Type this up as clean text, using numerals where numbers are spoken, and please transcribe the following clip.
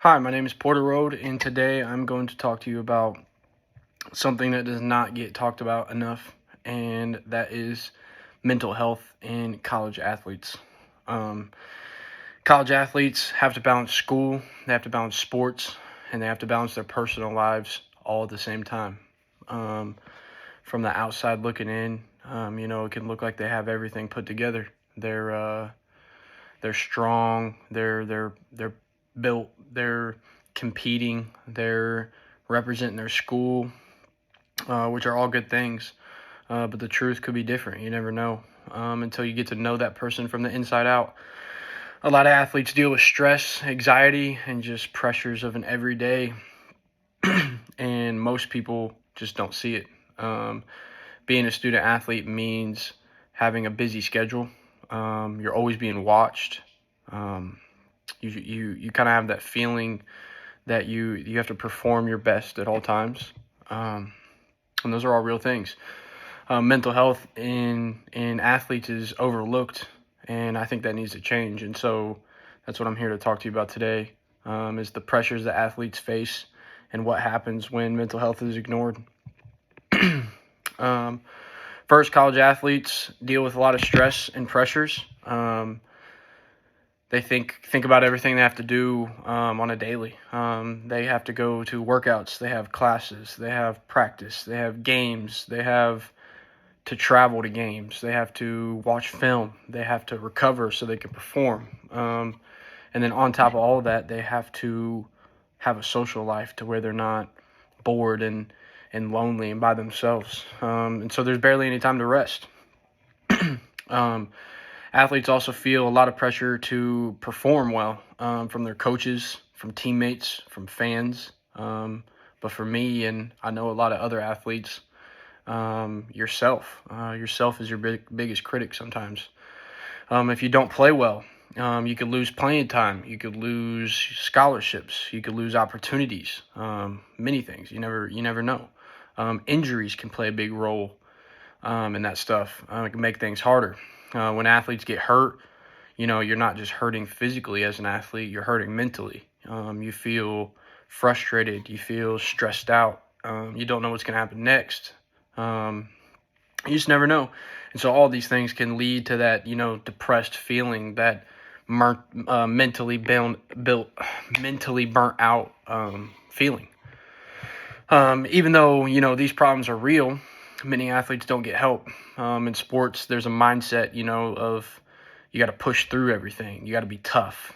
Hi, my name is Porter Road, and today I'm going to talk to you about something that does not get talked about enough, and that is mental health in college athletes. Um, College athletes have to balance school, they have to balance sports, and they have to balance their personal lives all at the same time. Um, from the outside looking in, it can look like they have everything put together. They're strong. They're built. They're competing. They're representing their school, which are all good things. But the truth could be different. You never know until you get to know that person from the inside out. A lot of athletes deal with stress, anxiety, and just pressures of an everyday, and most people just don't see it. Being a student athlete means having a busy schedule. You're always being watched. Um, you kind of have that feeling that you have to perform your best at all times, um, and those are all real things. Mental health in athletes is overlooked, and I think that needs to change. And so that's what I'm here to talk to you about today. Is the pressures that athletes face and what happens when mental health is ignored. um, First, college athletes deal with a lot of stress and pressures. They think about everything they have to do on a daily. They have to go to workouts. They have classes. They have practice. They have games. They have to travel to games. They have to watch film. They have to recover so they can perform. And then on top of all of that, they have to have a social life to where they're not bored and lonely and by themselves. And so there's barely any time to rest. um, Athletes also feel a lot of pressure to perform well from their coaches, from teammates, from fans. But for me, and I know a lot of other athletes, yourself. Yourself is your biggest critic sometimes. If you don't play well, you could lose playing time. You could lose scholarships. You could lose opportunities. Many things. You never know. Injuries can play a big role in that stuff. It can make things harder. When athletes get hurt, you're not just hurting physically as an athlete, you're hurting mentally. You feel frustrated, you feel stressed out, you don't know what's going to happen next. You just never know. And so all these things can lead to that, depressed feeling, that mentally burnt out feeling. Even though, these problems are real, many athletes don't get help. In sports, there's a mindset, of you got to push through everything. You got to be tough.